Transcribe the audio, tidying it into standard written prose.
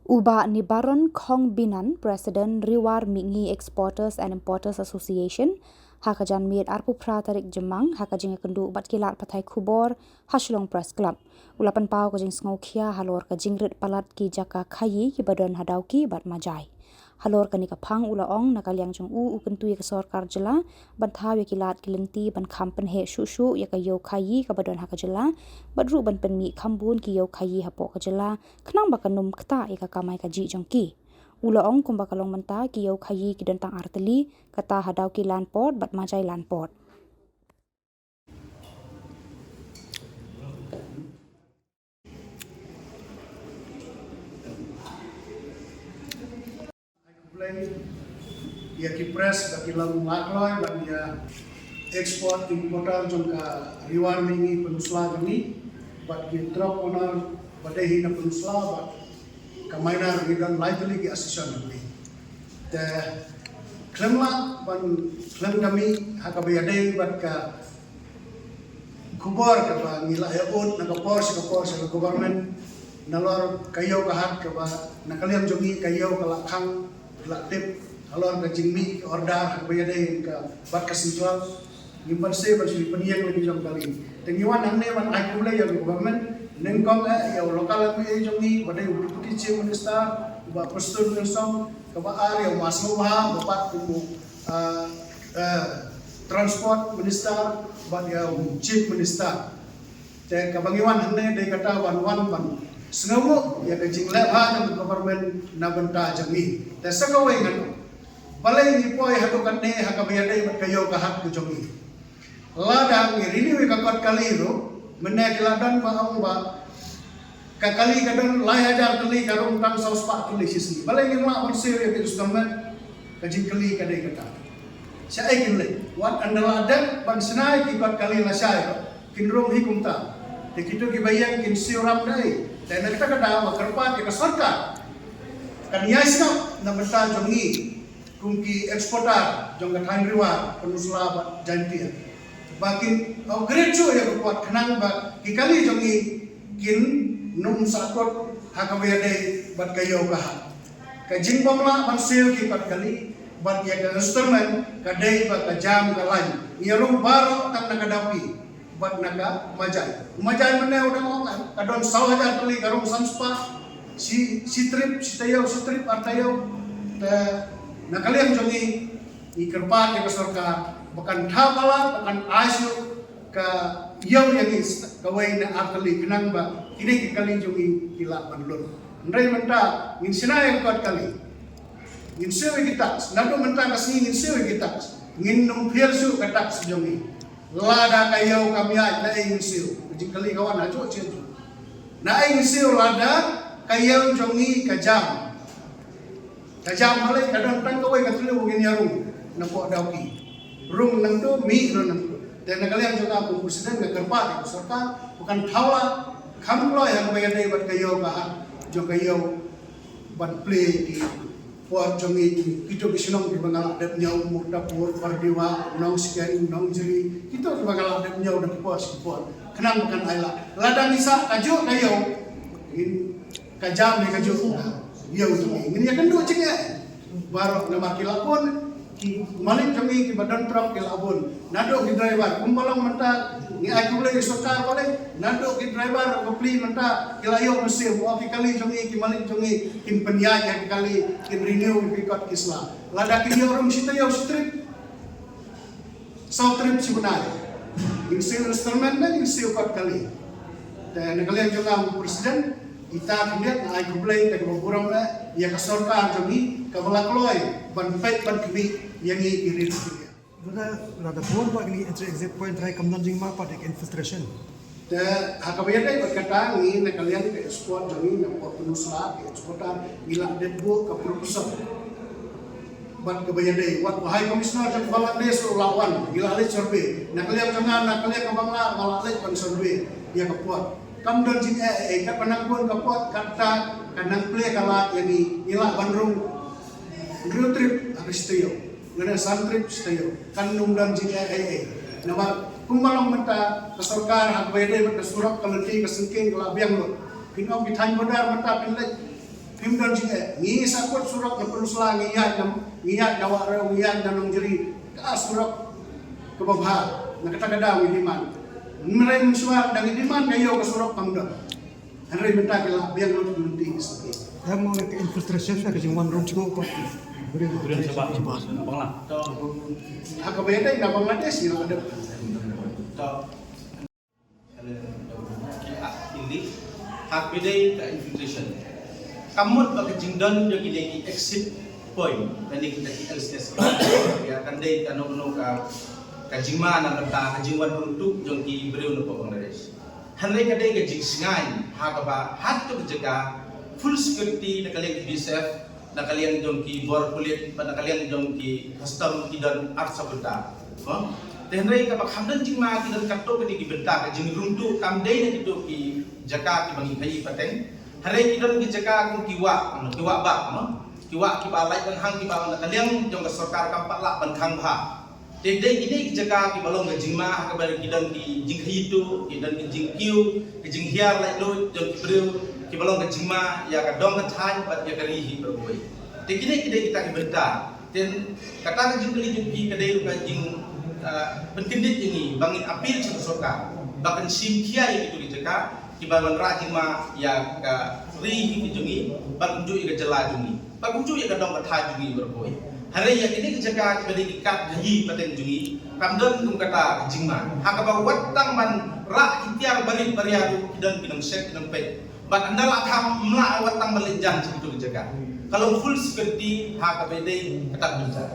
Uba ni Baron Khong Binan, President Riwar Mingi Exporters and Importers Association, hakajan miet arpu pra tarik jemang, hakajing kendu ubat kilat patai kubor, Hashlong Press Club. Ulapan pau kajing sngaukia halor kajing rit palat ki jaka kayi ki badan hadau ki bat majai. Halor kani kapang ulaong nakaliang jong ukentui ke sorkar jela, ban thau ya kilat kilenti ban kampen he shushu ya kayo kayi ka badan hakajela, badru ban penmi kambun ki yo kayi hapo kajela, kenang bakanum kta ya kamai kaji jong ki. Ulaong kumbakalong menta ki yo kayi ki dentang arteli, kata hadau ki landport bat majai landport. Ia kipres bagi lagu makloi bagi dia ekspor importer jangka Riwar Mingi penusla ini bagi drop owner pada hina penusla bagi kamainar hidan lively ki asison ini. Te klemla ban klem kami hakabayade bagi kubor kaba ngila yaud nakapor sa government nalor kayo kahat kaba nakaliam jongi kayo kalakhang laktip alor ka jingmi order bayade ka bat kasintual ngimpan se baju peniang lagi jam kali tengiwan anne man ai kumle ya government nengkong ya lokal ku e jongi badai deputy chief minister ba postur nelsong ka ba ar ya maslo ha bapat ku transport minister ba ya chief minister te ka bangiwan anne dei kata wan ban sengamu ya ka jingle ha ka government na benta jami te sakawe ngan balai ni poi hatukan ne hakabayadai mat kayo kahat ku jongi ladang irini we kakot kali ro menek ladan ba ang ba kakali kadon lai hajar kali karung tang saus pak kali sisi balai ni mak bersir ya kitus gambar kajing kali kadai kata syai kinle wat andala adan ban senai ki kot kali la syai kinrong hikum ta te kitu ki bayang kin siuram dai te nak ta kada makarpa ki sarkar kan yasna na benta jongi kungki eksportar jong katang riwa penusla ba jantia bakin au grecho ya kuat kenang ba kikali jongi kin num sakot hakabayade bat kayo kaha kajing pamla pansil ki pat kali bat ya ka instrument kadai ba kajam kalan ngarong baro tak nakadapi bat naga majai meneh udah ngokan kadon 1,000 kali karong sanspa si trip artayo te nakalian jongi ikerpat ya kesorka bukan thabala bukan asu ka yaw yang is kawai na akali kenang ba kini kali jongi kila panlun ndai menta ngin sinay kot kali ngin sewe kita nado menta kasni ngin sewe kita ngin nung phielsu katak jongi lada kayaw kamya na ngin sewe jing kali kawan ajo ceju na ngin sewe lada kayaw jongi kajam kajam malai kadang tang kawai katulu ngin yarung napo dauki rung nang tu mi ro nang tu dan nakalian juga pun presiden ngakerpa serta bukan thaula kamlo yang bayade bat kayo ka jo kayo bat play di pot jongi itu bisinong di bangala dat nyau mukta pur pardiwa nong sekian nong jeri itu di bangala dat nyau dat pos kenang bukan aila ladang isa ajo kayo in kajam ni kajo iya untuk ini kan dua cengek baru nama kilapun ki malik kami ki badan truk kilapun nado ki driver kumbalong menta ni aku boleh sokar boleh nado ki driver kopli menta kilayo mesir wa ki kali jongi ki malik jongi kim penyaya kali kim renew ki kot kisla lada ki orang sitayo strip south trip sebenarnya insil instrument dan insil kot kali dan kalian juga presiden kita kemudian ai kumplay ke burang na ya ka sorkar jongi ka balakloi ban pet ban kini yang irit dia nada bon ba ni entry exit point try kamdan jing ma patik infiltration te hakabayade berkata ni na kalian ke ekspor jongi na penusla ke eksportan gila debu ka producer ban kabayade wat wahai komisioner jang Bangladesh lawan gila le survey na kalian jangan na kalian ka bangla malale ban survey dia ka puat kamdan jing kat panangpun kapot kata kanang play kala yani ila bandrung road trip aristayo ngana sun trip stayo kanung dan jing nama kumbalong menta kesorkar hak bayade menta surak kalenti kesengking kala biang lo kinau bithan bodar menta pinlek Pimdan jing ngi sakot surat na pelusla ngiya nyawa rew ngiya nanong jeri ka surat kebabha na katagada widiman. Merai musuar dan widiman kayo ka surat pamda. Henry minta kala biang lunti isaki. Yang mau ke infiltration na kasi one room to go. Kemudian sebab bangla. Hak beda na Bangladesh ni ada. Hindi hak beda ka infiltration. Kamot bagi jingdan yung ilagi exit point nani kita LCS ya kandai kanu ka jingma na bata ka jingwan untuk yung ki breu no Bangladesh. Hanai kadai ka jing singai hakaba hat to jaga full security na kalian BSF na kalian yung ki bor kulit na kalian yung ki custom kidan art sabta. Tenrai ka bakhamdan jingma kidan katto ka di benta ka jing runtu kamdai na kito ki jaka ki bangi kai pateng. Hari kita pergi jaga aku kiwa ba, kiwa kiba lain kan hang kiba nak kalian jong ke sarkar kampat lah bangkang bah. Jadi ini jaga kiba long ke jingma kabar kita di jing hitu, kita di jing kiu, ke jing hiar lain lo jong kibreu kiba long ke jingma ya ke dong ke thai bat ya kerihi berbuai. Jadi ini kita bentar. Dan kata ke jing keli jing ki kedai ke jing penkendit ini bangin apil satu sarkar. Bahkan sim kia yang itu dijaga kibaran rajin ma ya ka ri jungi bagunju ya jela jungi bagunju ya dong ka jungi berkoi hari ya ini kejaga kibadi kat haji paten jungi kamdon kum kata jingma hakaba watang man ra itiar bari bariadu kidan kinang sek kinang pe bat andala kam mla watang balinjan situ kejaga kalau full security hakaba dei kata bencar